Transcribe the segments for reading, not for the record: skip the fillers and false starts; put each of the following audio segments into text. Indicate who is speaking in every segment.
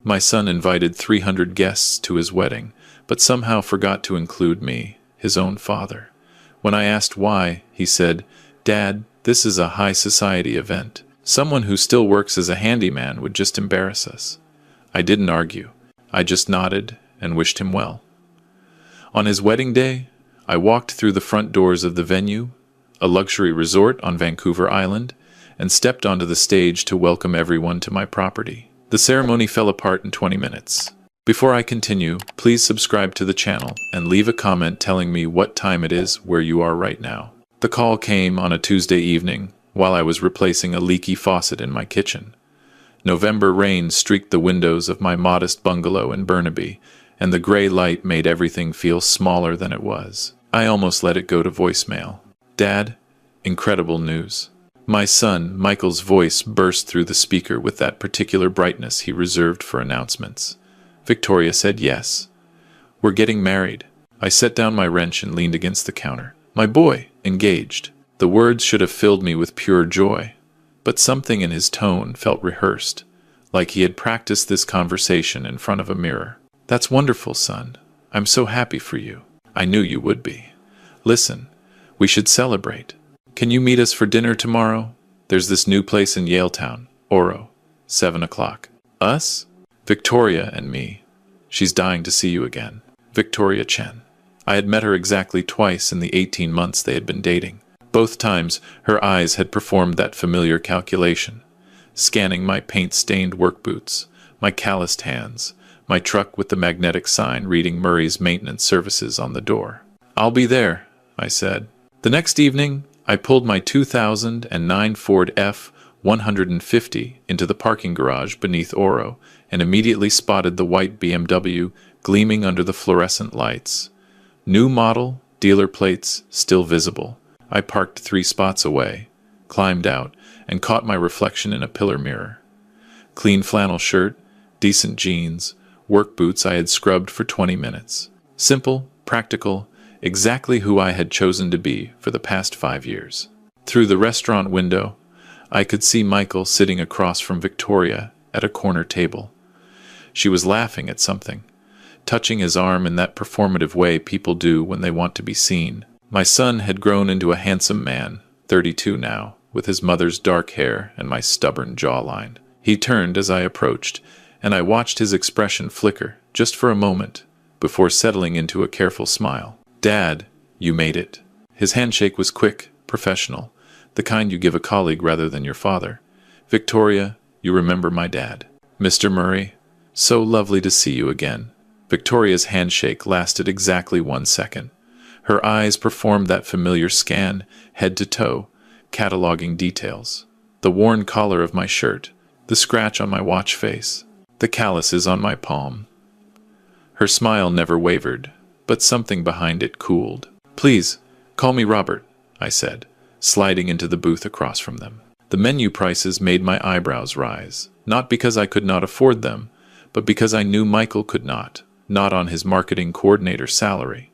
Speaker 1: My son invited 300 guests to his wedding, but somehow forgot to include me, his own father. When I asked why, he said, "Dad, this is a high society event. Someone who still works as a handyman would just embarrass us." I didn't argue. I just nodded and wished him well. On his wedding day, I walked through the front doors of the venue, a luxury resort on Vancouver Island, and stepped onto the stage to welcome everyone to my property. The ceremony fell apart in 20 minutes. Before I continue, please subscribe to the channel and leave a comment telling me what time it is where you are right now. The call came on a Tuesday evening while I was replacing a leaky faucet in my kitchen. November rain streaked the windows of my modest bungalow in Burnaby, and the gray light made everything feel smaller than it was. I almost let it go to voicemail. "Dad, incredible news." My son, Michael's voice burst through the speaker with that particular brightness he reserved for announcements. Victoria said yes. "We're getting married." I set down my wrench and leaned against the counter. "My boy, engaged." The words should have filled me with pure joy, but something in his tone felt rehearsed, like he had practiced this conversation in front of a mirror. "That's wonderful, son. I'm so happy for you. I knew you would be. Listen, we should celebrate. Can you meet us for dinner tomorrow? There's this new place in Yaletown, Oro, 7 o'clock. Us? Victoria and me. She's dying to see you again." Victoria Chen. I had met her exactly twice in the 18 months they had been dating. Both times, her eyes had performed that familiar calculation, scanning my paint-stained work boots, my calloused hands, my truck with the magnetic sign reading Murray's maintenance services on the door. "I'll be there," I said. The next evening, I pulled my 2009 Ford F-150 into the parking garage beneath Oro and immediately spotted the white BMW gleaming under the fluorescent lights. New model, dealer plates still visible. I parked 3 spots away, climbed out, and caught my reflection in a pillar mirror. Clean flannel shirt, decent jeans, work boots I had scrubbed for 20 minutes. Simple, practical, exactly who I had chosen to be for the past 5 years. Through the restaurant window, I could see Michael sitting across from Victoria at a corner table. She was laughing at something, touching his arm in that performative way people do when they want to be seen. My son had grown into a handsome man, 32 now, with his mother's dark hair and my stubborn jawline. He turned as I approached, and I watched his expression flicker, just for a moment, before settling into a careful smile. "Dad, you made it." His handshake was quick, professional, the kind you give a colleague rather than your father. "Victoria, you remember my dad." "Mr. Murray, so lovely to see you again." Victoria's handshake lasted exactly 1 second. Her eyes performed that familiar scan, head to toe, cataloging details. The worn collar of my shirt, the scratch on my watch face, the calluses on my palm. Her smile never wavered, but something behind it cooled. "Please, call me Robert," I said, sliding into the booth across from them. The menu prices made my eyebrows rise, not because I could not afford them, but because I knew Michael could not on his marketing coordinator salary.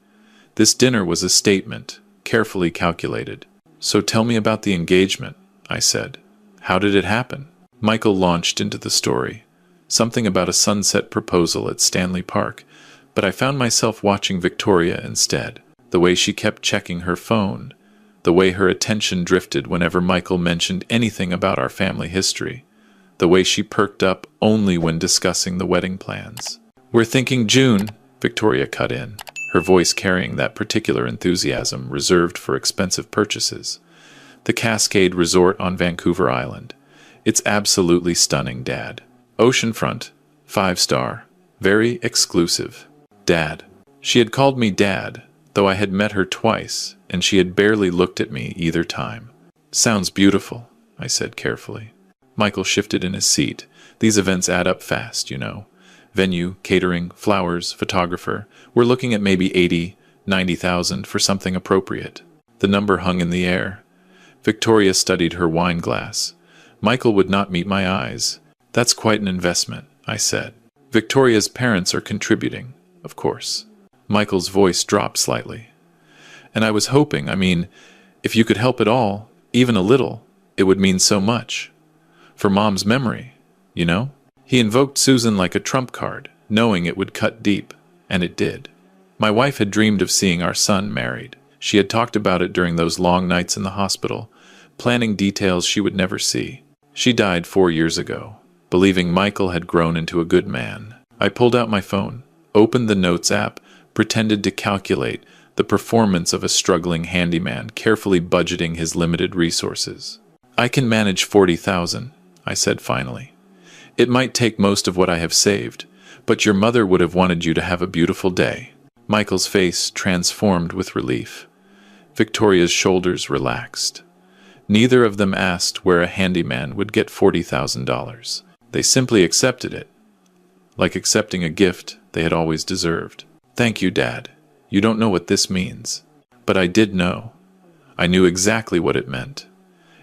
Speaker 1: This dinner was a statement, carefully calculated. "So tell me about the engagement," I said. "How did it happen?" Michael launched into the story, something about a sunset proposal at Stanley Park, but I found myself watching Victoria instead. The way she kept checking her phone, the way her attention drifted whenever Michael mentioned anything about our family history, the way she perked up only when discussing the wedding plans. "We're thinking June," Victoria cut in, her voice carrying that particular enthusiasm reserved for expensive purchases. "The Cascade Resort on Vancouver Island. It's absolutely stunning, Dad. Oceanfront, 5-star, very exclusive." Dad. She had called me Dad, though I had met her twice, and she had barely looked at me either time. "Sounds beautiful," I said carefully. Michael shifted in his seat. These events add up fast, you know. Venue, catering, flowers, photographer. We're looking at maybe 80, 90,000 for something appropriate. The number hung in the air. Victoria studied her wine glass. Michael would not meet my eyes. "That's quite an investment," I said. "Victoria's parents are contributing, of course." Michael's voice dropped slightly. "And I was hoping, if you could help at all, even a little, it would mean so much. For Mom's memory, you know?" He invoked Susan like a trump card, knowing it would cut deep, and it did. My wife had dreamed of seeing our son married. She had talked about it during those long nights in the hospital, planning details she would never see. She died 4 years ago, believing Michael had grown into a good man. I pulled out my phone, opened the Notes app, pretended to calculate the performance of a struggling handyman, carefully budgeting his limited resources. "I can manage 40,000, I said finally. "It might take most of what I have saved, but your mother would have wanted you to have a beautiful day." Michael's face transformed with relief. Victoria's shoulders relaxed. Neither of them asked where a handyman would get $40,000. They simply accepted it, like accepting a gift they had always deserved. "Thank you, Dad. You don't know what this means." But I did know. I knew exactly what it meant.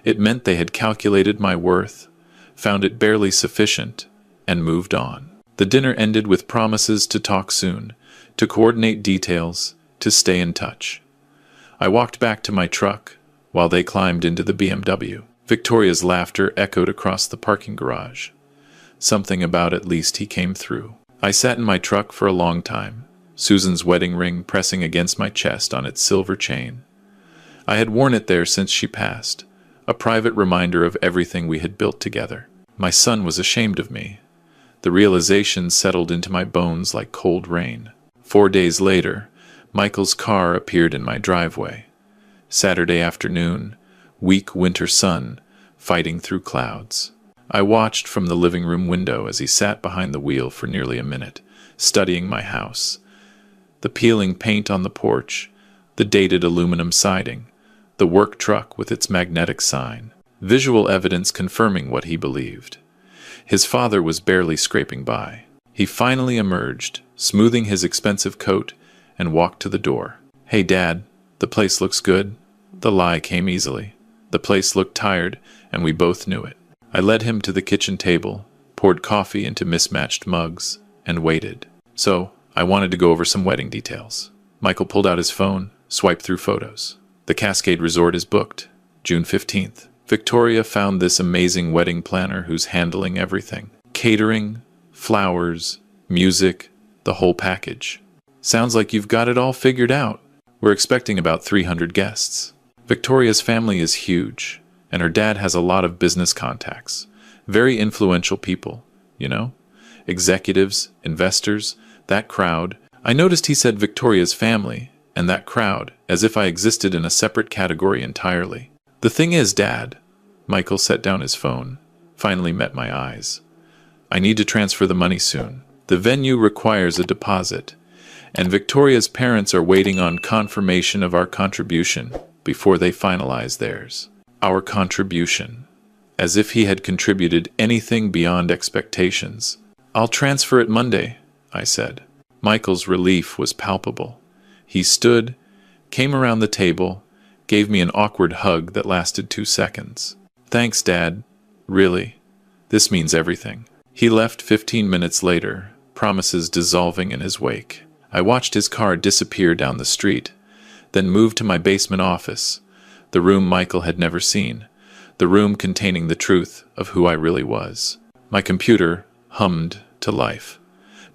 Speaker 1: It meant they had calculated my worth, found it barely sufficient, and moved on. The dinner ended with promises to talk soon, to coordinate details, to stay in touch. I walked back to my truck, while they climbed into the BMW. Victoria's laughter echoed across the parking garage. Something about "at least he came through." I sat in my truck for a long time, Susan's wedding ring pressing against my chest on its silver chain. I had worn it there since she passed, a private reminder of everything we had built together. My son was ashamed of me. The realization settled into my bones like cold rain. 4 days later, Michael's car appeared in my driveway. Saturday afternoon, weak winter sun, fighting through clouds. I watched from the living room window as he sat behind the wheel for nearly a minute, studying my house. The peeling paint on the porch, the dated aluminum siding, the work truck with its magnetic sign. Visual evidence confirming what he believed. His father was barely scraping by. He finally emerged, smoothing his expensive coat, and walked to the door. "Hey, Dad, the place looks good." The lie came easily. The place looked tired, and we both knew it. I led him to the kitchen table, poured coffee into mismatched mugs, and waited. "So, I wanted to go over some wedding details." Michael pulled out his phone, swiped through photos. "The Cascade Resort is booked, June 15th. Victoria found this amazing wedding planner who's handling everything. Catering, flowers, music, the whole package. Sounds like you've got it all figured out. We're expecting about 300 guests. Victoria's family is huge, and her dad has a lot of business contacts. Very influential people, you know? Executives, investors, that crowd." I noticed he said Victoria's family, and that crowd, as if I existed in a separate category entirely. "The thing is, Dad," Michael set down his phone, finally met my eyes. "I need to transfer the money soon. The venue requires a deposit, and Victoria's parents are waiting on confirmation of our contribution before they finalize theirs." Our contribution. As if he had contributed anything beyond expectations. "I'll transfer it Monday," I said. Michael's relief was palpable. He stood, came around the table, gave me an awkward hug that lasted 2 seconds. "Thanks, Dad. Really. This means everything." He left 15 minutes later, promises dissolving in his wake. I watched his car disappear down the street, then moved to my basement office, the room Michael had never seen, the room containing the truth of who I really was. My computer hummed to life.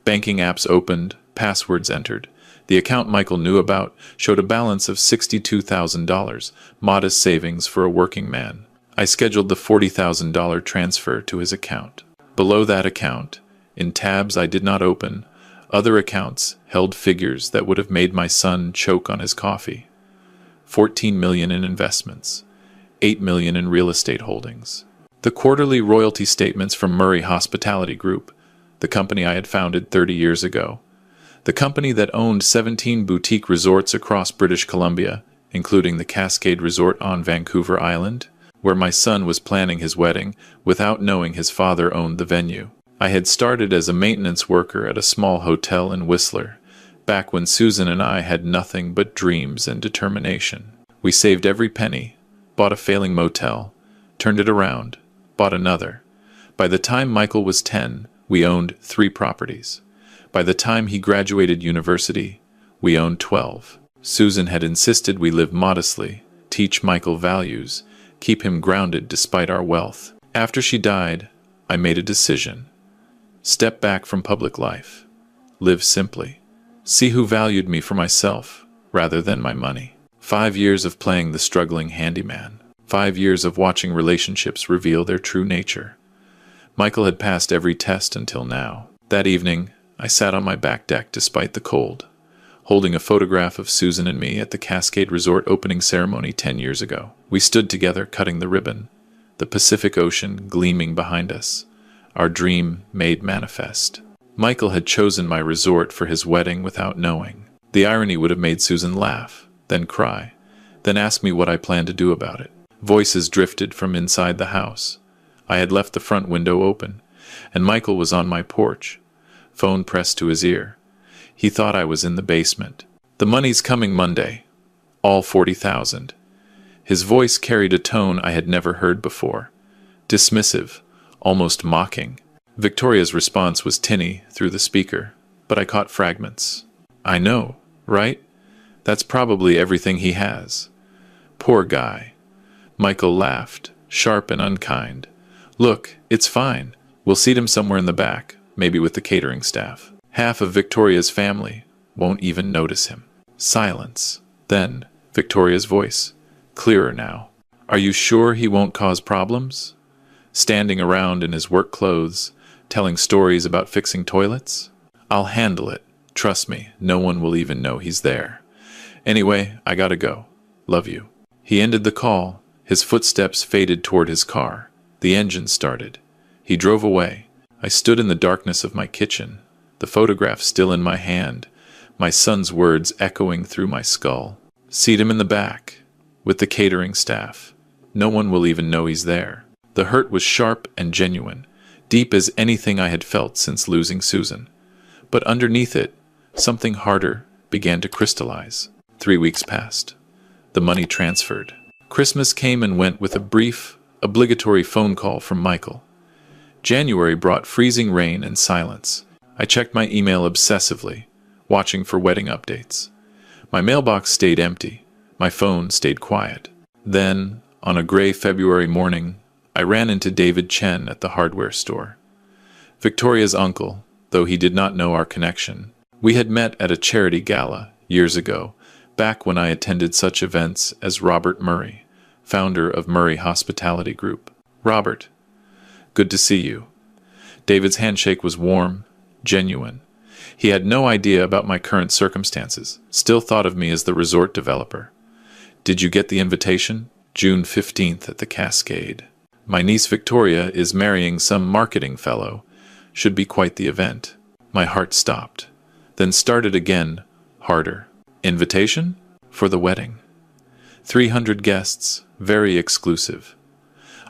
Speaker 1: Banking apps opened, passwords entered. The account Michael knew about showed a balance of $62,000, modest savings for a working man. I scheduled the $40,000 transfer to his account. Below that account, in tabs I did not open, other accounts held figures that would have made my son choke on his coffee. 14 million in investments, 8 million in real estate holdings. The quarterly royalty statements from Murray Hospitality Group, the company I had founded 30 years ago. The company that owned 17 boutique resorts across British Columbia, including the Cascade Resort on Vancouver Island, where my son was planning his wedding without knowing his father owned the venue. I had started as a maintenance worker at a small hotel in Whistler, back when Susan and I had nothing but dreams and determination. We saved every penny, bought a failing motel, turned it around, bought another. By the time Michael was 10, we owned 3 properties. By the time he graduated university, we owned 12. Susan had insisted we live modestly, teach Michael values, keep him grounded despite our wealth. After she died, I made a decision. Step back from public life. Live simply. See who valued me for myself rather than my money. 5 years of playing the struggling handyman. 5 years of watching relationships reveal their true nature. Michael had passed every test until now. That evening, I sat on my back deck despite the cold, holding a photograph of Susan and me at the Cascade Resort opening ceremony 10 years ago. We stood together cutting the ribbon, the Pacific Ocean gleaming behind us, our dream made manifest. Michael had chosen my resort for his wedding without knowing. The irony would have made Susan laugh, then cry, then ask me what I planned to do about it. Voices drifted from inside the house. I had left the front window open, and Michael was on my porch, phone pressed to his ear. He thought I was in the basement. The money's coming Monday. All 40,000. His voice carried a tone I had never heard before. Dismissive, almost mocking. Victoria's response was tinny through the speaker, but I caught fragments. I know, right? That's probably everything he has. Poor guy. Michael laughed, sharp and unkind. Look, it's fine. We'll seat him somewhere in the back, maybe with the catering staff. Half of Victoria's family won't even notice him. Silence. Then, Victoria's voice, clearer now. Are you sure he won't cause problems? Standing around in his work clothes, telling stories about fixing toilets? I'll handle it. Trust me, no one will even know he's there. Anyway, I gotta go. Love you. He ended the call. His footsteps faded toward his car. The engine started. He drove away. I stood in the darkness of my kitchen, the photograph still in my hand, my son's words echoing through my skull. Seat him in the back, with the catering staff. No one will even know he's there. The hurt was sharp and genuine, deep as anything I had felt since losing Susan. But underneath it, something harder began to crystallize. 3 weeks passed. The money transferred. Christmas came and went with a brief, obligatory phone call from Michael. January brought freezing rain and silence. I checked my email obsessively, watching for wedding updates. My mailbox stayed empty. My phone stayed quiet. Then, on a gray February morning, I ran into David Chen at the hardware store. Victoria's uncle, though he did not know our connection. We had met at a charity gala years ago, back when I attended such events as Robert Murray, founder of Murray Hospitality Group. Robert, good to see you. David's handshake was warm, genuine. He had no idea about my current circumstances, still thought of me as the resort developer. Did you get the invitation? June 15th at the Cascade. My niece Victoria is marrying some marketing fellow. Should be quite the event. My heart stopped, then started again, harder. Invitation? For the wedding. 300 guests, very exclusive.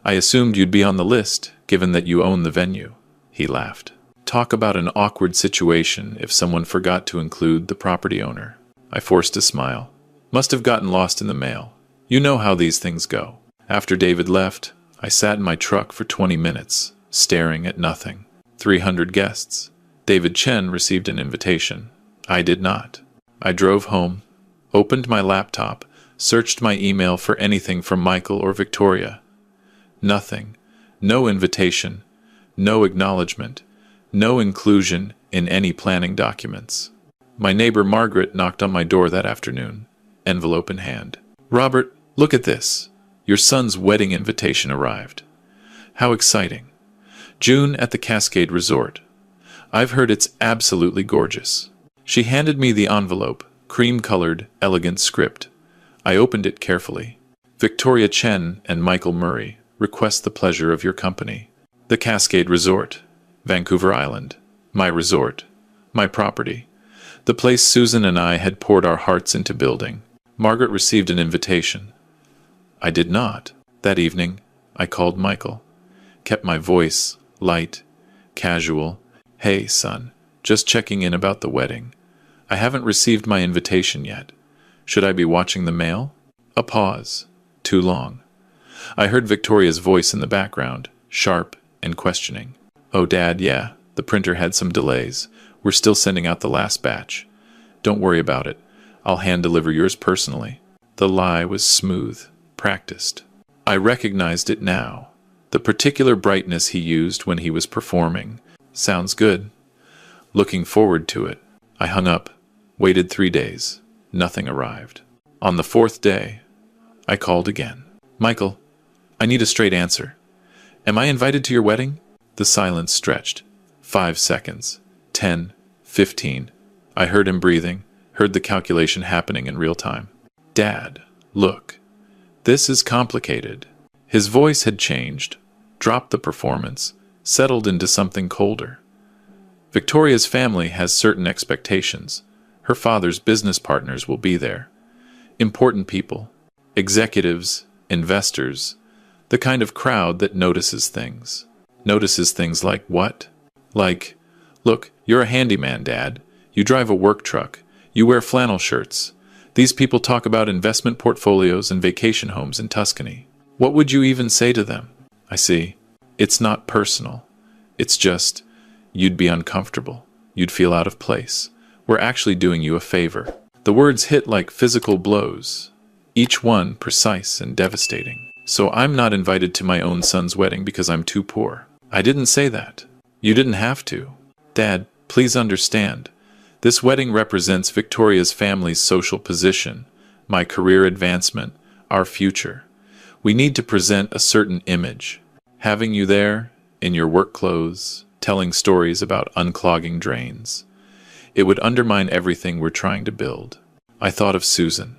Speaker 1: I assumed you'd be on the list, given that you own the venue. He laughed. Talk about an awkward situation if someone forgot to include the property owner. I forced a smile. Must have gotten lost in the mail. You know how these things go. After David left, I sat in my truck for 20 minutes, staring at nothing. 300 guests. David Chen received an invitation. I did not. I drove home, opened my laptop, searched my email for anything from Michael or Victoria. Nothing. No invitation. No acknowledgement. No inclusion in any planning documents. My neighbor Margaret knocked on my door that afternoon, envelope in hand. Robert, look at this. Your son's wedding invitation arrived. How exciting. June at the Cascade Resort. I've heard it's absolutely gorgeous. She handed me the envelope, cream-colored, elegant script. I opened it carefully. Victoria Chen and Michael Murray request the pleasure of your company. The Cascade Resort, Vancouver Island. My resort. My property. The place Susan and I had poured our hearts into building. Margaret received an invitation. I did not. That evening, I called Michael. Kept my voice light, casual. Hey, son, just checking in about the wedding. I haven't received my invitation yet. Should I be watching the mail? A pause. Too long. I heard Victoria's voice in the background, sharp and questioning. Oh, Dad, yeah, the printer had some delays. We're still sending out the last batch. Don't worry about it. I'll hand-deliver yours personally. The lie was smooth, practiced. I recognized it now. The particular brightness he used when he was performing. Sounds good. Looking forward to it. I hung up, waited 3 days. Nothing arrived. On the fourth day, I called again. Michael, I need a straight answer. Am I invited to your wedding? The silence stretched. 5 seconds. 10. 15. I heard him breathing, heard the calculation happening in real time. Dad, look. This is complicated. His voice had changed, dropped the performance, settled into something colder. Victoria's family has certain expectations. Her father's business partners will be there. Important people. Executives, investors. The kind of crowd that notices things. Notices things like what? Like, look, you're a handyman, Dad. You drive a work truck. You wear flannel shirts. These people talk about investment portfolios and vacation homes in Tuscany. What would you even say to them? I see. It's not personal. It's just, you'd be uncomfortable. You'd feel out of place. We're actually doing you a favor. The words hit like physical blows, each one precise and devastating. So I'm not invited to my own son's wedding because I'm too poor. I didn't say that. You didn't have to. Dad, please understand. This wedding represents Victoria's family's social position, my career advancement, our future. We need to present a certain image. Having you there, in your work clothes, telling stories about unclogging drains. It would undermine everything we're trying to build. I thought of Susan,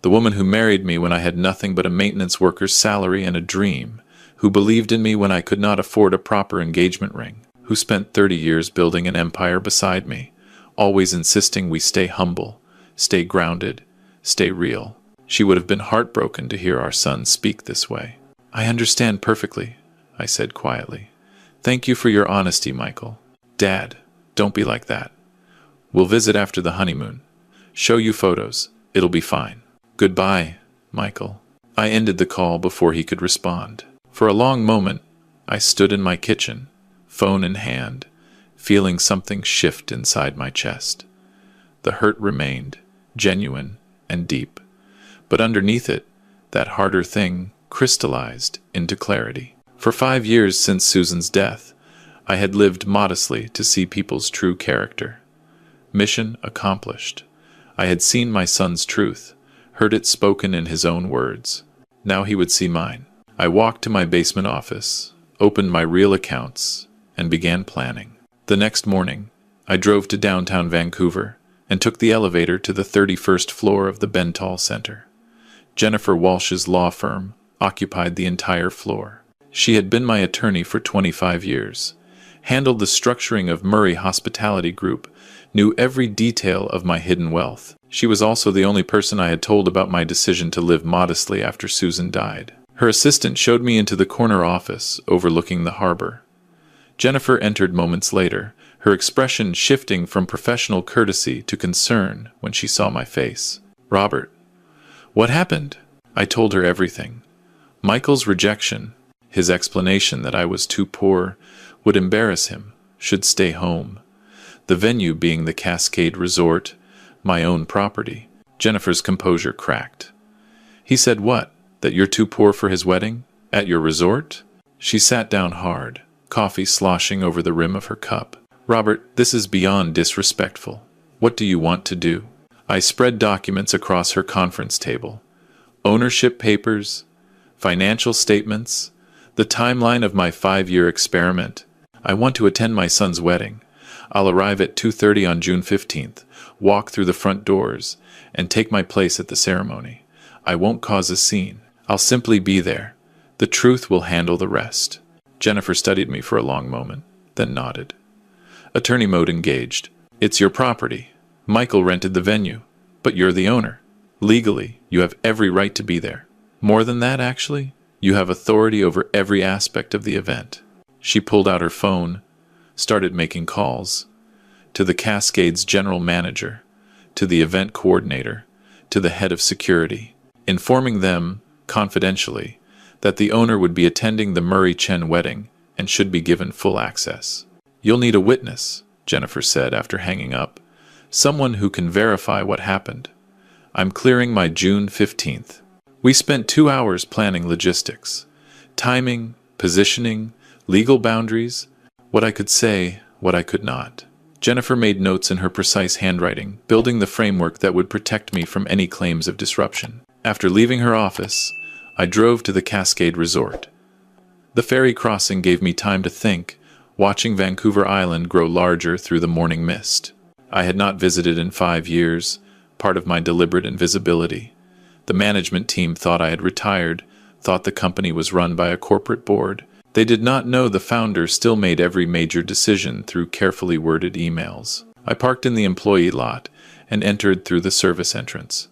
Speaker 1: the woman who married me when I had nothing but a maintenance worker's salary and a dream, who believed in me when I could not afford a proper engagement ring, who spent 30 years building an empire beside me, always insisting we stay humble, stay grounded, stay real. She would have been heartbroken to hear our son speak this way. I understand perfectly, I said quietly. Thank you for your honesty, Michael. Dad, don't be like that. We'll visit after the honeymoon. Show you photos. It'll be fine. Goodbye, Michael. I ended the call before he could respond. For a long moment, I stood in my kitchen, phone in hand, feeling something shift inside my chest. The hurt remained, genuine and deep. But underneath it, that harder thing crystallized into clarity. For 5 years since Susan's death, I had lived modestly to see people's true character. Mission accomplished. I had seen my son's truth, heard it spoken in his own words. Now he would see mine. I walked to my basement office, opened my real accounts, and began planning. The next morning, I drove to downtown Vancouver and took the elevator to the 31st floor of the Bentall Center. Jennifer Walsh's law firm occupied the entire floor. She had been my attorney for 25 years, handled the structuring of Murray Hospitality Group, knew every detail of my hidden wealth. She was also the only person I had told about my decision to live modestly after Susan died. Her assistant showed me into the corner office overlooking the harbor. Jennifer entered moments later, her expression shifting from professional courtesy to concern when she saw my face. Robert, what happened? I told her everything. Michael's rejection, his explanation that I was too poor, would embarrass him, should stay home. The venue being the Cascade Resort, my own property. Jennifer's composure cracked. He said what? That you're too poor for his wedding? At your resort? She sat down hard, coffee sloshing over the rim of her cup. Robert, this is beyond disrespectful. What do you want to do? I spread documents across her conference table. Ownership papers, financial statements, the timeline of my 5-year experiment. I want to attend my son's wedding. I'll arrive at 2:30 on June 15th, walk through the front doors, and take my place at the ceremony. I won't cause a scene. I'll simply be there. The truth will handle the rest. Jennifer studied me for a long moment, then nodded. Attorney mode engaged. It's your property. Michael rented the venue, but you're the owner. Legally, you have every right to be there. More than that, actually, you have authority over every aspect of the event. She pulled out her phone, started making calls, to the Cascade's general manager, to the event coordinator, to the head of security, informing them, confidentially, that the owner would be attending the Murray Chen wedding and should be given full access. You'll need a witness, Jennifer said after hanging up, someone who can verify what happened. I'm clearing my June 15th. We spent 2 hours planning logistics, timing, positioning, legal boundaries. What I could say, what I could not. Jennifer made notes in her precise handwriting, building the framework that would protect me from any claims of disruption. After leaving her office, I drove to the Cascade Resort. The ferry crossing gave me time to think, watching Vancouver Island grow larger through the morning mist. I had not visited in 5 years, part of my deliberate invisibility. The management team thought I had retired, thought the company was run by a corporate board. They did not know the founder still made every major decision through carefully worded emails. I parked in the employee lot and entered through the service entrance.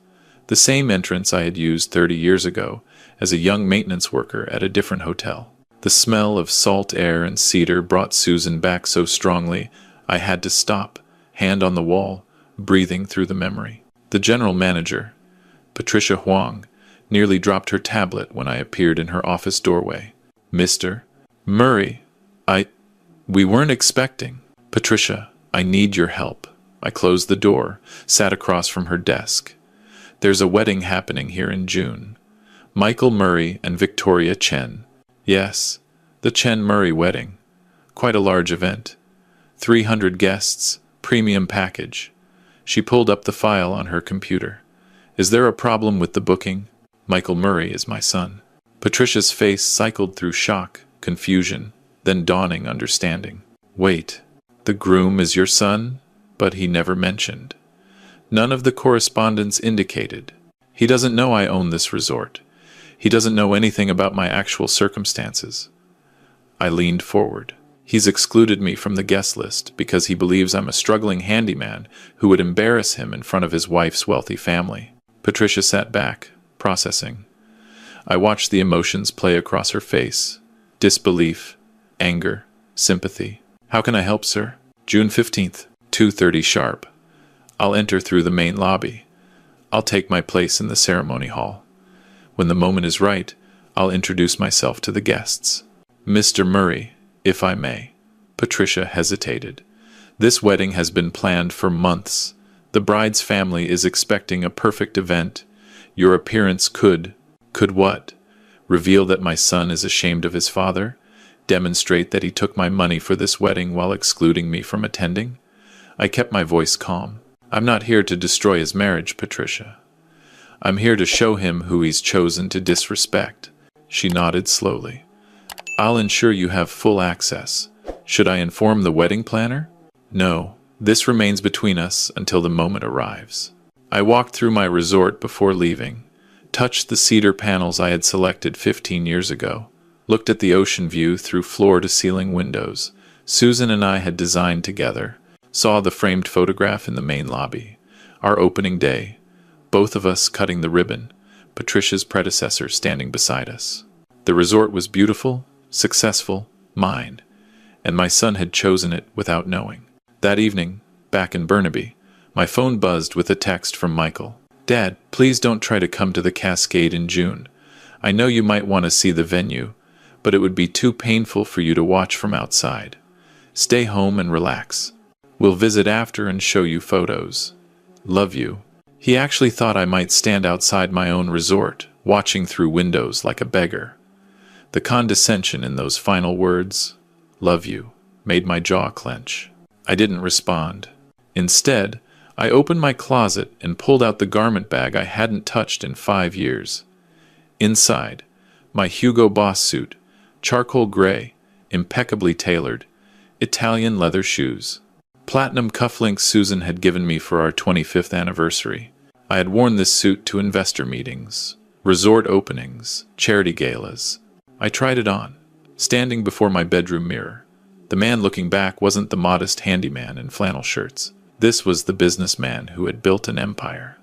Speaker 1: The same entrance I had used 30 years ago as a young maintenance worker at a different hotel. The smell of salt air and cedar brought Susan back so strongly I had to stop, hand on the wall, breathing through the memory. The general manager, Patricia Huang, nearly dropped her tablet when I appeared in her office doorway. "Mr. Murray, we weren't expecting." "Patricia, I need your help." I closed the door, sat across from her desk. "There's a wedding happening here in June. Michael Murray and Victoria Chen." "Yes, the Chen-Murray wedding. Quite a large event. 300 guests, premium package." She pulled up the file on her computer. "Is there a problem with the booking? Michael Murray is my son." Patricia's face cycled through shock, confusion, then dawning understanding. "Wait, the groom is your son? But he never mentioned. None of the correspondence indicated. He doesn't know I own this resort. He doesn't know anything about my actual circumstances." I leaned forward. "He's excluded me from the guest list because he believes I'm a struggling handyman who would embarrass him in front of his wife's wealthy family." Patricia sat back, processing. I watched the emotions play across her face. Disbelief, anger, sympathy. "How can I help, sir?" "June 15th, 2:30 sharp. I'll enter through the main lobby. I'll take my place in the ceremony hall. When the moment is right, I'll introduce myself to the guests. Mr. Murray, if I may." Patricia hesitated. "This wedding has been planned for months. The bride's family is expecting a perfect event. Your appearance could what? Reveal that my son is ashamed of his father? Demonstrate that he took my money for this wedding while excluding me from attending?" I kept my voice calm. "I'm not here to destroy his marriage, Patricia. I'm here to show him who he's chosen to disrespect." She nodded slowly. "I'll ensure you have full access. Should I inform the wedding planner?" "No, this remains between us until the moment arrives." I walked through my resort before leaving, touched the cedar panels I had selected 15 years ago, looked at the ocean view through floor-to-ceiling windows Susan and I had designed together, saw the framed photograph in the main lobby, our opening day, both of us cutting the ribbon, Patricia's predecessor standing beside us. The resort was beautiful, successful, mine, and my son had chosen it without knowing. That evening, back in Burnaby, my phone buzzed with a text from Michael. "Dad, please don't try to come to the Cascade in June. I know you might want to see the venue, but it would be too painful for you to watch from outside. Stay home and relax. We'll visit after and show you photos. Love you." He actually thought I might stand outside my own resort, watching through windows like a beggar. The condescension in those final words, "love you," made my jaw clench. I didn't respond. Instead, I opened my closet and pulled out the garment bag I hadn't touched in 5 years. Inside, my Hugo Boss suit, charcoal gray, impeccably tailored, Italian leather shoes. Platinum cufflinks Susan had given me for our 25th anniversary. I had worn this suit to investor meetings, resort openings, charity galas. I tried it on, standing before my bedroom mirror. The man looking back wasn't the modest handyman in flannel shirts. This was the businessman who had built an empire,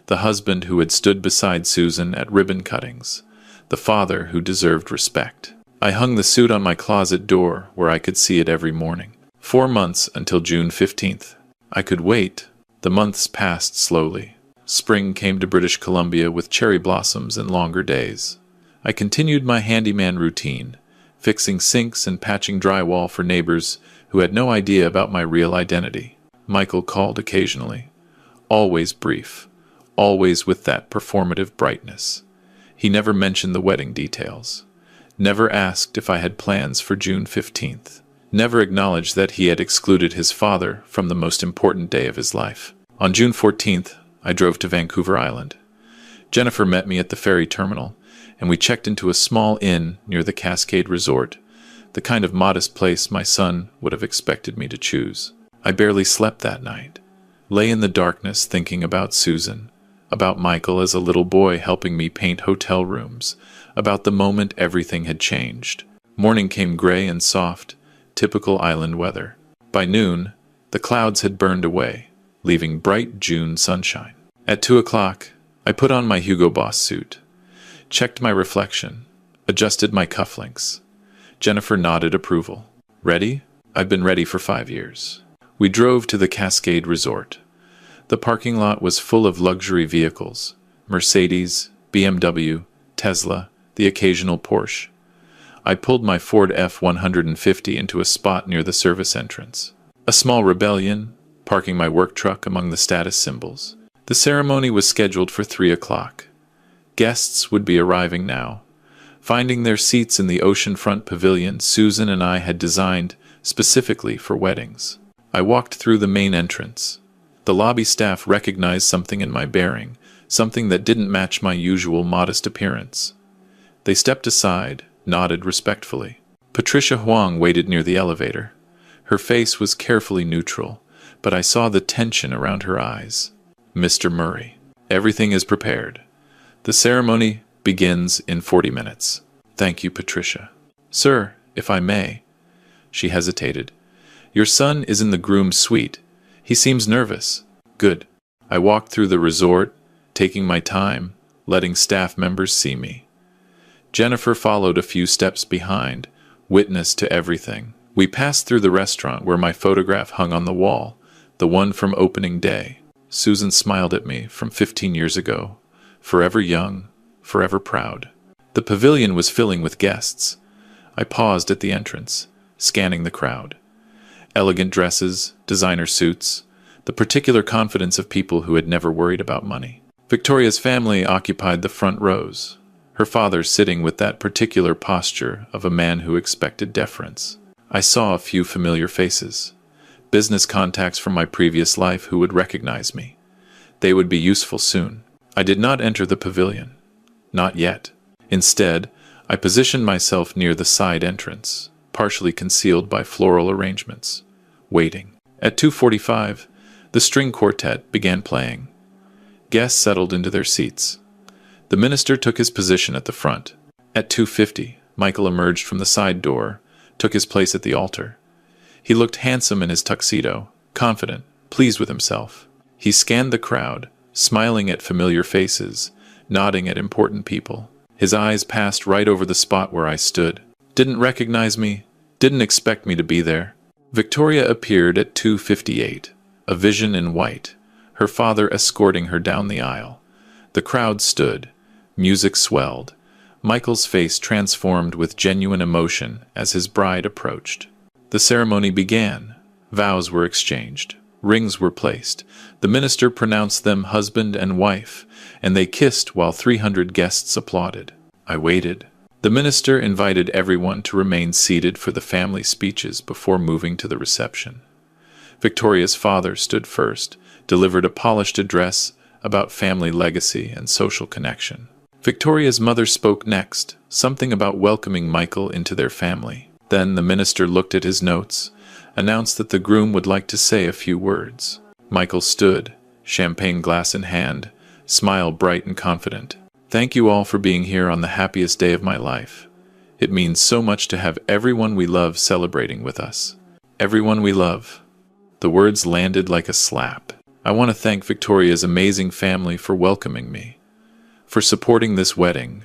Speaker 1: the husband who had stood beside Susan at ribbon cuttings, the father who deserved respect. I hung the suit on my closet door where I could see it every morning. 4 months until June 15th. I could wait. The months passed slowly. Spring came to British Columbia with cherry blossoms and longer days. I continued my handyman routine, fixing sinks and patching drywall for neighbors who had no idea about my real identity. Michael called occasionally, always brief, always with that performative brightness. He never mentioned the wedding details, never asked if I had plans for June 15th. never acknowledged that he had excluded his father from the most important day of his life. On June 14th, I drove to Vancouver Island. Jennifer met me at the ferry terminal, and we checked into a small inn near the Cascade Resort, the kind of modest place my son would have expected me to choose. I barely slept that night, lay in the darkness thinking about Susan, about Michael as a little boy helping me paint hotel rooms, about the moment everything had changed. Morning came gray and soft, typical island weather. By noon, the clouds had burned away, leaving bright June sunshine. At 2 o'clock, I put on my Hugo Boss suit, checked my reflection, adjusted my cufflinks. Jennifer nodded approval. Ready? I've been ready for 5 years. We drove to the Cascade Resort. The parking lot was full of luxury vehicles: Mercedes, BMW, Tesla, the occasional Porsche. I pulled my Ford F-150 into a spot near the service entrance. A small rebellion, parking my work truck among the status symbols. The ceremony was scheduled for 3 o'clock. Guests would be arriving now, finding their seats in the oceanfront pavilion Susan and I had designed specifically for weddings. I walked through the main entrance. The lobby staff recognized something in my bearing, something that didn't match my usual modest appearance. They stepped aside, nodded respectfully. Patricia Huang waited near the elevator. Her face was carefully neutral, but I saw the tension around her eyes. Mr. Murray, everything is prepared. The ceremony begins in 40 minutes. Thank you, Patricia. Sir, if I may. She hesitated. Your son is in the groom's suite. He seems nervous. Good. I walked through the resort, taking my time, letting staff members see me. Jennifer followed a few steps behind, witness to everything. We passed through the restaurant where my photograph hung on the wall, the one from opening day. Susan smiled at me from 15 years ago, forever young, forever proud. The pavilion was filling with guests. I paused at the entrance, scanning the crowd. Elegant dresses, designer suits, the particular confidence of people who had never worried about money. Victoria's family occupied the front rows, her father sitting with that particular posture of a man who expected deference. I saw a few familiar faces, business contacts from my previous life who would recognize me. They would be useful soon. I did not enter the pavilion. Not yet. Instead, I positioned myself near the side entrance, partially concealed by floral arrangements, waiting. At 2:45, the string quartet began playing. Guests settled into their seats. The minister took his position at the front. At 2:50, Michael emerged from the side door, took his place at the altar. He looked handsome in his tuxedo, confident, pleased with himself. He scanned the crowd, smiling at familiar faces, nodding at important people. His eyes passed right over the spot where I stood. Didn't recognize me, didn't expect me to be there. Victoria appeared at 2:58, a vision in white, her father escorting her down the aisle. The crowd stood. Music swelled. Michael's face transformed with genuine emotion as his bride approached. The ceremony began. Vows were exchanged. Rings were placed. The minister pronounced them husband and wife, and they kissed while 300 guests applauded. I waited. The minister invited everyone to remain seated for the family speeches before moving to the reception. Victoria's father stood first, delivered a polished address about family legacy and social connection. Victoria's mother spoke next, something about welcoming Michael into their family. Then the minister looked at his notes, announced that the groom would like to say a few words. Michael stood, champagne glass in hand, smile bright and confident. Thank you all for being here on the happiest day of my life. It means so much to have everyone we love celebrating with us. Everyone we love. The words landed like a slap. I want to thank Victoria's amazing family for welcoming me, for supporting this wedding,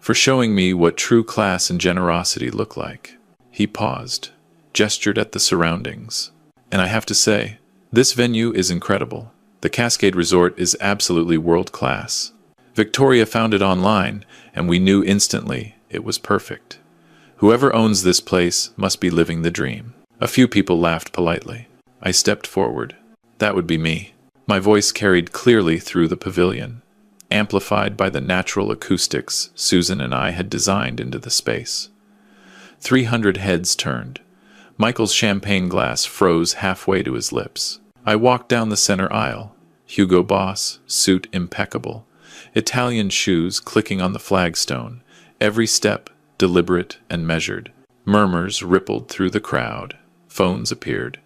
Speaker 1: for showing me what true class and generosity look like. He paused, gestured at the surroundings. And I have to say, this venue is incredible. The Cascade Resort is absolutely world-class. Victoria found it online, and we knew instantly it was perfect. Whoever owns this place must be living the dream. A few people laughed politely. I stepped forward. That would be me. My voice carried clearly through the pavilion, amplified by the natural acoustics Susan and I had designed into the space. 300 heads turned. Michael's champagne glass froze halfway to his lips. I walked down the center aisle. Hugo Boss, suit impeccable. Italian shoes clicking on the flagstone. Every step deliberate and measured. Murmurs rippled through the crowd. Phones appeared.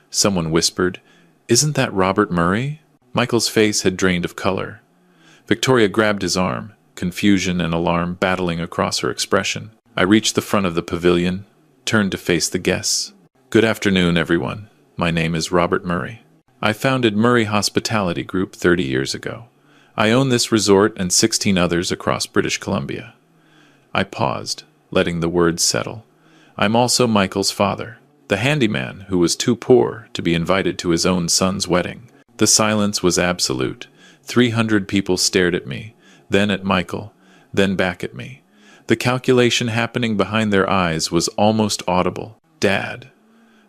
Speaker 1: Someone whispered, "Isn't that Robert Murray?" Michael's face had drained of color. Victoria grabbed his arm, confusion and alarm battling across her expression. I reached the front of the pavilion, turned to face the guests. "Good afternoon, everyone. My name is Robert Murray. I founded Murray Hospitality Group 30 years ago. I own this resort and 16 others across British Columbia." I paused, letting the words settle. I'm also Michael's father, the handyman who was too poor to be invited to his own son's wedding. The silence was absolute. 300 people stared at me, then at Michael, then back at me. The calculation happening behind their eyes was almost audible. "Dad."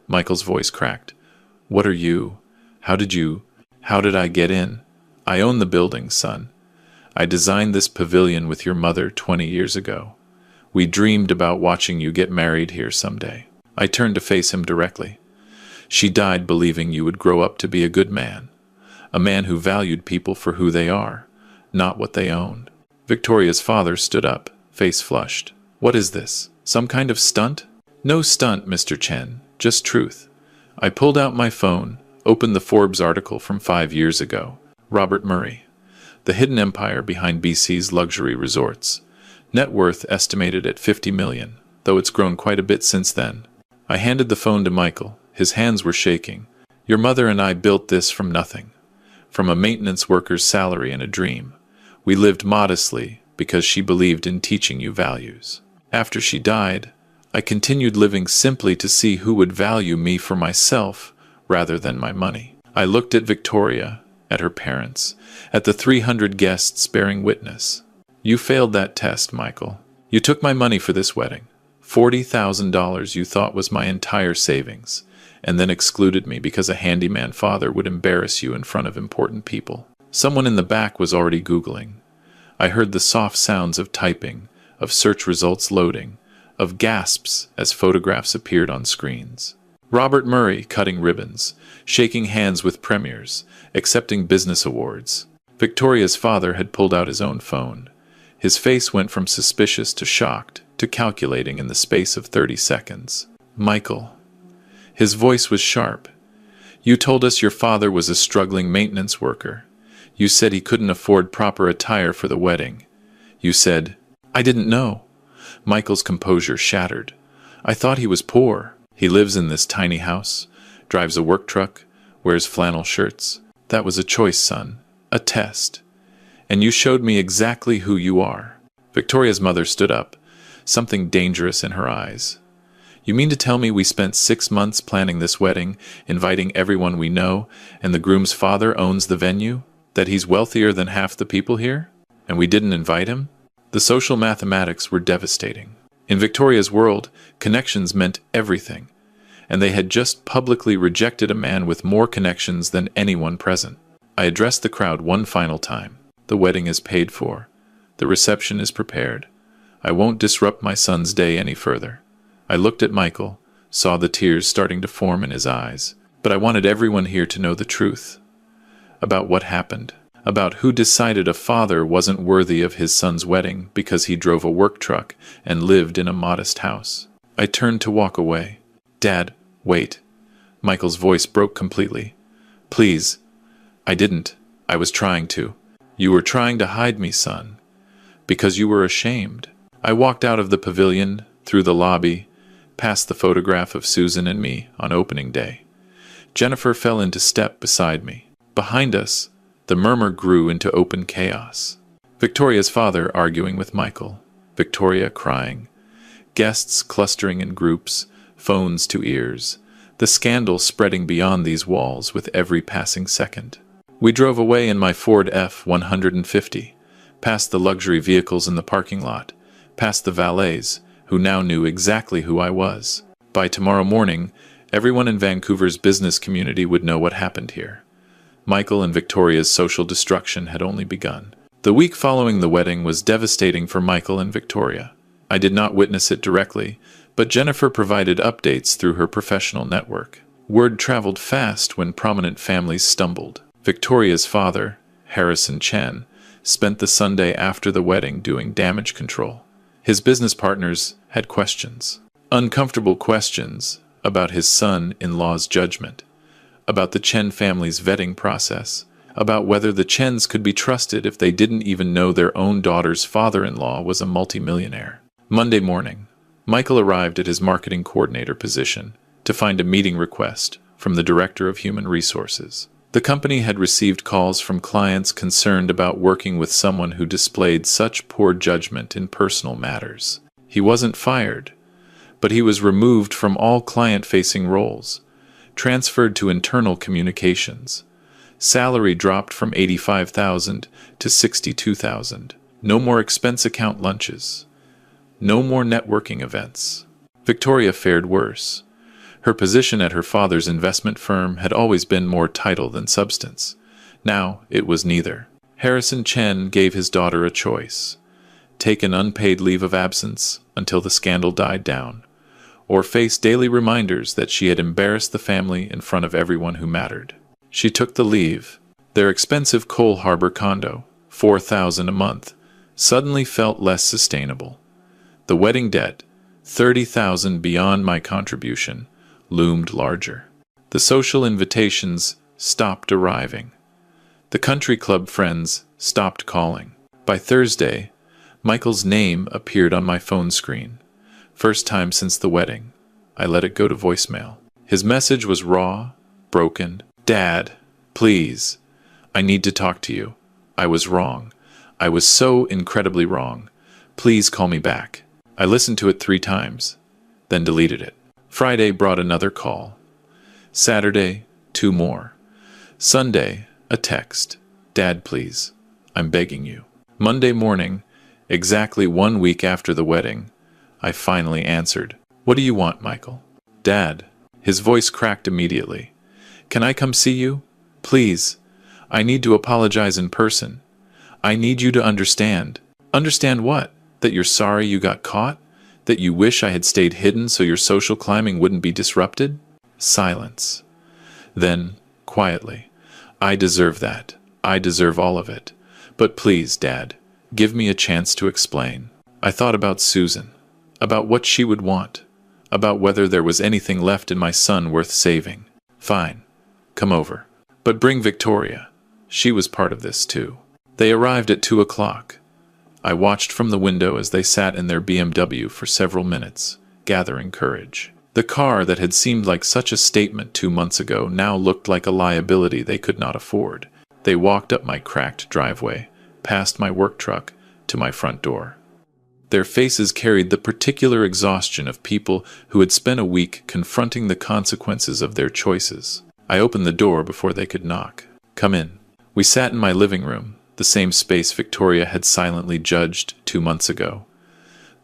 Speaker 1: Michael's voice cracked. "What are you? How did I get in? I own the building, son. I designed this pavilion with your mother 20 years ago. We dreamed about watching you get married here someday." I turned to face him directly. "She died believing you would grow up to be a good man. A man who valued people for who they are, not what they owned." Victoria's father stood up, face flushed. "What is this? Some kind of stunt?" "No stunt, Mr. Chen, just truth." I pulled out my phone, opened the Forbes article from 5 years ago. Robert Murray, the hidden empire behind BC's luxury resorts. Net worth estimated at 50 million, though it's grown quite a bit since then. I handed the phone to Michael. His hands were shaking. "Your mother and I built this from nothing. From a maintenance worker's salary and a dream. We lived modestly because she believed in teaching you values. After she died, I continued living simply to see who would value me for myself rather than my money." I looked at Victoria, at her parents, at the 300 guests bearing witness. "You failed that test, Michael. You took my money for this wedding. $40,000 you thought was my entire savings, and then excluded me because a handyman father would embarrass you in front of important people." Someone in the back was already Googling. I heard the soft sounds of typing, of search results loading, of gasps as photographs appeared on screens. Robert Murray cutting ribbons, shaking hands with premiers, accepting business awards. Victoria's father had pulled out his own phone. His face went from suspicious to shocked to calculating in the space of 30 seconds. "Michael." His voice was sharp. "You told us your father was a struggling maintenance worker. You said he couldn't afford proper attire for the wedding. You said—" "I didn't know." Michael's composure shattered. "I thought he was poor. He lives in this tiny house, drives a work truck, wears flannel shirts. That was a choice, son. A test. And you showed me exactly who you are." Victoria's mother stood up, something dangerous in her eyes. "You mean to tell me we spent 6 months planning this wedding, inviting everyone we know, and the groom's father owns the venue? That he's wealthier than half the people here? And we didn't invite him?" The social mathematics were devastating. In Victoria's world, connections meant everything, and they had just publicly rejected a man with more connections than anyone present. I addressed the crowd one final time. "The wedding is paid for. The reception is prepared. I won't disrupt my son's day any further." I looked at Michael, saw the tears starting to form in his eyes. But I wanted everyone here to know the truth. About what happened. About who decided a father wasn't worthy of his son's wedding because he drove a work truck and lived in a modest house. I turned to walk away. "Dad, wait." Michael's voice broke completely. "Please." "I didn't. I was trying to." "You were trying to hide me, son. Because you were ashamed." I walked out of the pavilion, through the lobby, past the photograph of Susan and me on opening day. Jennifer fell into step beside me. Behind us, the murmur grew into open chaos. Victoria's father arguing with Michael, Victoria crying, guests clustering in groups, phones to ears, the scandal spreading beyond these walls with every passing second. We drove away in my Ford F-150, past the luxury vehicles in the parking lot, past the valets, who now knew exactly who I was. By tomorrow morning, everyone in Vancouver's business community would know what happened here. Michael and Victoria's social destruction had only begun. The week following the wedding was devastating for Michael and Victoria. I did not witness it directly, But Jennifer provided updates through her professional network. Word traveled fast when prominent families stumbled. Victoria's father, Harrison Chen, spent the Sunday after the wedding doing damage control. His business partners had questions. Uncomfortable questions about his son-in-law's judgment, about the Chen family's vetting process, about whether the Chens could be trusted if they didn't even know their own daughter's father-in-law was a multimillionaire. Monday morning, Michael arrived at his marketing coordinator position to find a meeting request from the director of human resources. The company had received calls from clients concerned about working with someone who displayed such poor judgment in personal matters. He wasn't fired, but he was removed from all client-facing roles, transferred to internal communications. Salary dropped from $85,000 to $62,000. No more expense account lunches. No more networking events. Victoria fared worse. Her position at her father's investment firm had always been more title than substance. Now it was neither. Harrison Chen gave his daughter a choice: take an unpaid leave of absence until the scandal died down, or face daily reminders that she had embarrassed the family in front of everyone who mattered. She took the leave. Their expensive Cole Harbor condo, $4,000 a month, suddenly felt less sustainable. The wedding debt, $30,000 beyond my contribution, loomed larger. The social invitations stopped arriving. The country club friends stopped calling. By Thursday, Michael's name appeared on my phone screen. First time since the wedding. I let it go to voicemail. His message was raw, broken. Dad, please. I need to talk to you. I was wrong. I was so incredibly wrong. Please call me back. I listened to it 3 times, then deleted it. Friday brought another call. Saturday, 2 more. Sunday, a text. Dad, please. I'm begging you. Monday morning, exactly 1 week after the wedding, I finally answered. What do you want, Michael? Dad. His voice cracked immediately. Can I come see you? Please. I need to apologize in person. I need you to understand. Understand what? That you're sorry you got caught? That you wish I had stayed hidden so your social climbing wouldn't be disrupted? Silence. Then, quietly, I deserve that. I deserve all of it. But please, Dad, give me a chance to explain. I thought about Susan, about what she would want, about whether there was anything left in my son worth saving. Fine. Come over. But bring Victoria. She was part of this too. They arrived at 2 o'clock. I watched from the window as they sat in their BMW for several minutes, gathering courage. The car that had seemed like such a statement 2 months ago now looked like a liability they could not afford. They walked up my cracked driveway, past my work truck, to my front door. Their faces carried the particular exhaustion of people who had spent a week confronting the consequences of their choices. I opened the door before they could knock. Come in. We sat in my living room, the same space Victoria had silently judged 2 months ago.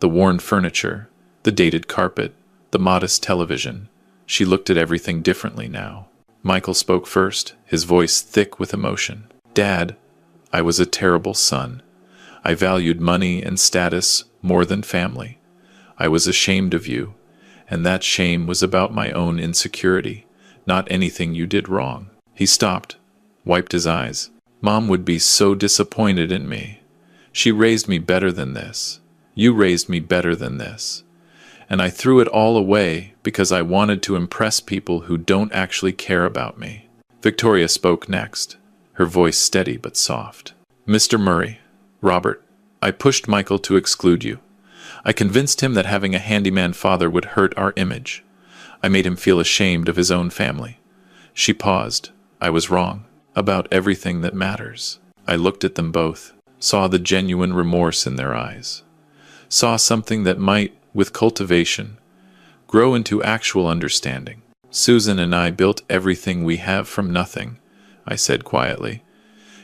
Speaker 1: The worn furniture, the dated carpet, the modest television. She looked at everything differently now. Michael spoke first, his voice thick with emotion. Dad, I was a terrible son. I valued money and status more than family. I was ashamed of you, and that shame was about my own insecurity, not anything you did wrong. He stopped, wiped his eyes. Mom would be so disappointed in me. She raised me better than this. You raised me better than this. And I threw it all away because I wanted to impress people who don't actually care about me. Victoria spoke next, her voice steady but soft. Mr. Murray, Robert, I pushed Michael to exclude you. I convinced him that having a handyman father would hurt our image. I made him feel ashamed of his own family. She paused. I was wrong. About everything that matters. I looked at them both, saw the genuine remorse in their eyes, saw something that might, with cultivation, grow into actual understanding. Susan and I built everything we have from nothing, I said quietly.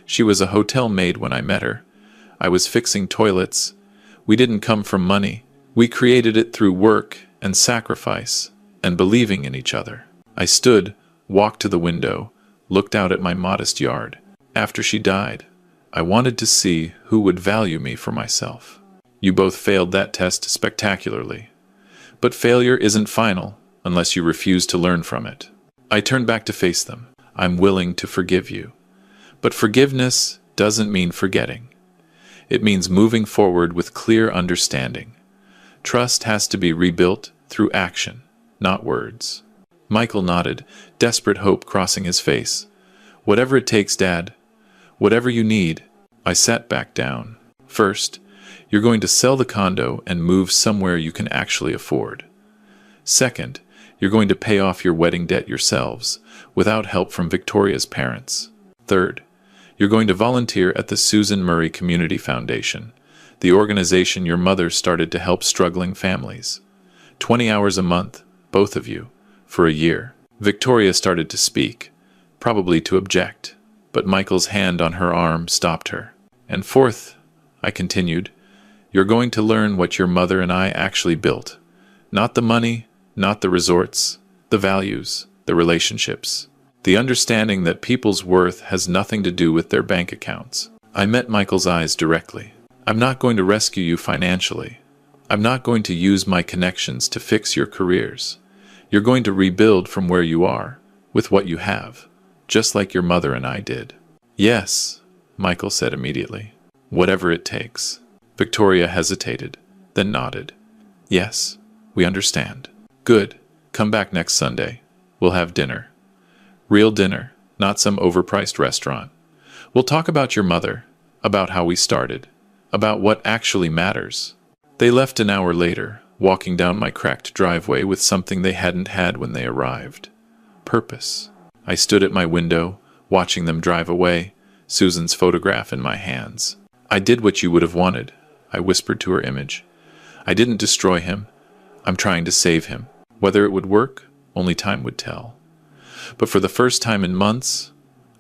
Speaker 1: She was a hotel maid when I met her. I was fixing toilets. We didn't come from money. We created it through work and sacrifice and believing in each other. I stood, walked to the window, looked out at my modest yard. After she died, I wanted to see who would value me for myself. You both failed that test spectacularly. But failure isn't final unless you refuse to learn from it. I turned back to face them. I'm willing to forgive you. But forgiveness doesn't mean forgetting. It means moving forward with clear understanding. Trust has to be rebuilt through action, not words. Michael nodded, desperate hope crossing his face. Whatever it takes, Dad. Whatever you need. I sat back down. First, you're going to sell the condo and move somewhere you can actually afford. Second, you're going to pay off your wedding debt yourselves, without help from Victoria's parents. Third, you're going to volunteer at the Susan Murray Community Foundation, the organization your mother started to help struggling families. 20 hours a month, both of you, for a year. Victoria started to speak, probably to object, but Michael's hand on her arm stopped her. And fourth, I continued, you're going to learn what your mother and I actually built. Not the money, not the resorts, the values, the relationships. The understanding that people's worth has nothing to do with their bank accounts. I met Michael's eyes directly. I'm not going to rescue you financially. I'm not going to use my connections to fix your careers. You're going to rebuild from where you are, with what you have, just like your mother and I did. Yes, Michael said immediately. Whatever it takes. Victoria hesitated, then nodded. Yes, we understand. Good. Come back next Sunday. We'll have dinner. Real dinner, not some overpriced restaurant. We'll talk about your mother, about how we started, about what actually matters. They left an hour later, walking down my cracked driveway with something they hadn't had when they arrived. Purpose. I stood at my window, watching them drive away, Susan's photograph in my hands. I did what you would have wanted, I whispered to her image. I didn't destroy him. I'm trying to save him. Whether it would work, only time would tell. But for the first time in months,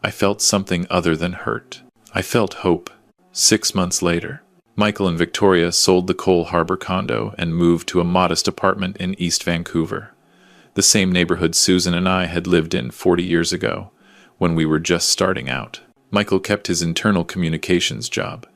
Speaker 1: I felt something other than hurt. I felt hope. 6 months later, Michael and Victoria sold the Cole Harbor condo and moved to a modest apartment in East Vancouver, the same neighborhood Susan and I had lived in 40 years ago, when we were just starting out. Michael kept his internal communications job.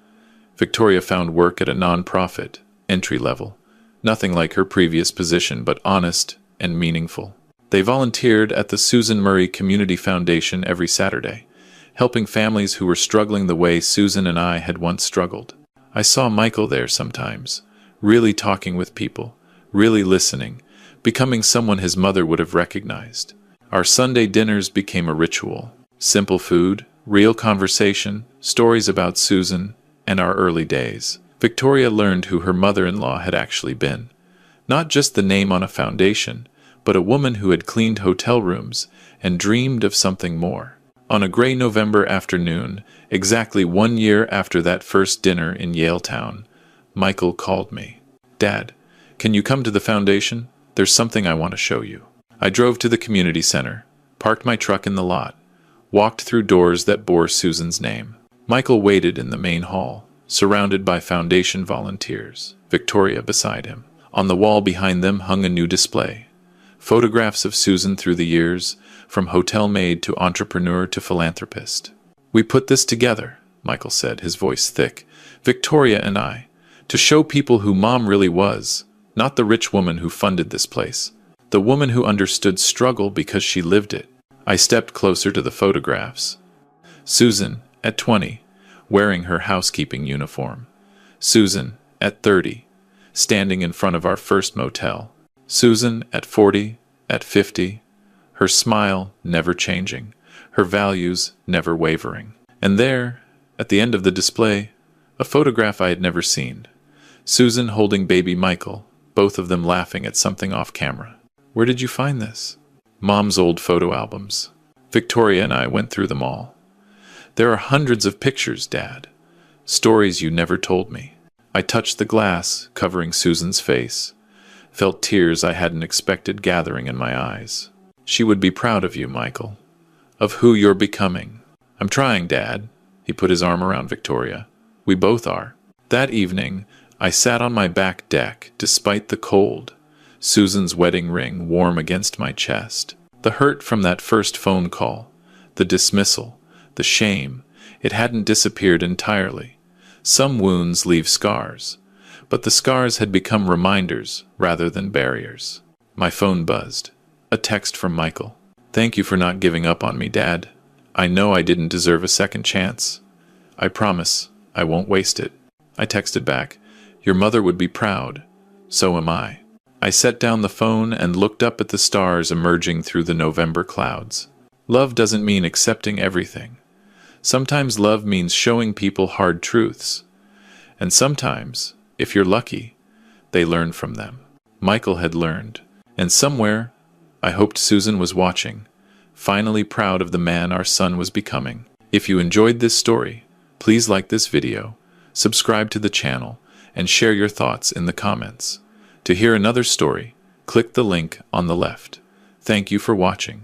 Speaker 1: Victoria found work at a non-profit, entry level, nothing like her previous position, but honest and meaningful. They volunteered at the Susan Murray Community Foundation every Saturday, helping families who were struggling the way Susan and I had once struggled. I saw Michael there sometimes, really talking with people, really listening, becoming someone his mother would have recognized. Our Sunday dinners became a ritual. Simple food, real conversation, stories about Susan, and our early days. Victoria learned who her mother-in-law had actually been. Not just the name on a foundation, but a woman who had cleaned hotel rooms and dreamed of something more. On a gray November afternoon, exactly 1 year after that first dinner in Yaletown, Michael called me. Dad, can you come to the foundation? There's something I want to show you. I drove to the community center, parked my truck in the lot, walked through doors that bore Susan's name. Michael waited in the main hall, surrounded by foundation volunteers, Victoria beside him. On the wall behind them hung a new display. Photographs of Susan through the years, from hotel maid to entrepreneur to philanthropist. We put this together, Michael said, his voice thick, Victoria and I, to show people who Mom really was, not the rich woman who funded this place, the woman who understood struggle because she lived it. I stepped closer to the photographs. Susan, at 20, wearing her housekeeping uniform. Susan, at 30, standing in front of our first motel. Susan, at 40, at 50, her smile never changing, her values never wavering. And there, at the end of the display, a photograph I had never seen. Susan holding baby Michael, both of them laughing at something off camera. Where did you find this? Mom's old photo albums. Victoria and I went through them all. There are hundreds of pictures, Dad. Stories you never told me. I touched the glass covering Susan's face, felt tears I hadn't expected gathering in my eyes. She would be proud of you, Michael, of who you're becoming. I'm trying, Dad. He put his arm around Victoria. We both are. That evening, I sat on my back deck, despite the cold, Susan's wedding ring warm against my chest. The hurt from that first phone call, the dismissal, the shame, it hadn't disappeared entirely. Some wounds leave scars, But the scars had become reminders rather than barriers. My phone buzzed. A text from Michael. "Thank you for not giving up on me, Dad. I know I didn't deserve a second chance. I promise I won't waste it." I texted back, "Your mother would be proud. So am I." I set down the phone and looked up at the stars emerging through the November clouds. Love doesn't mean accepting everything. Sometimes love means showing people hard truths. And sometimes, if you're lucky, they learn from them. Michael had learned. And somewhere, I hoped Susan was watching, finally proud of the man our son was becoming. If you enjoyed this story, please like this video, subscribe to the channel, and share your thoughts in the comments. To hear another story, click the link on the left. Thank you for watching.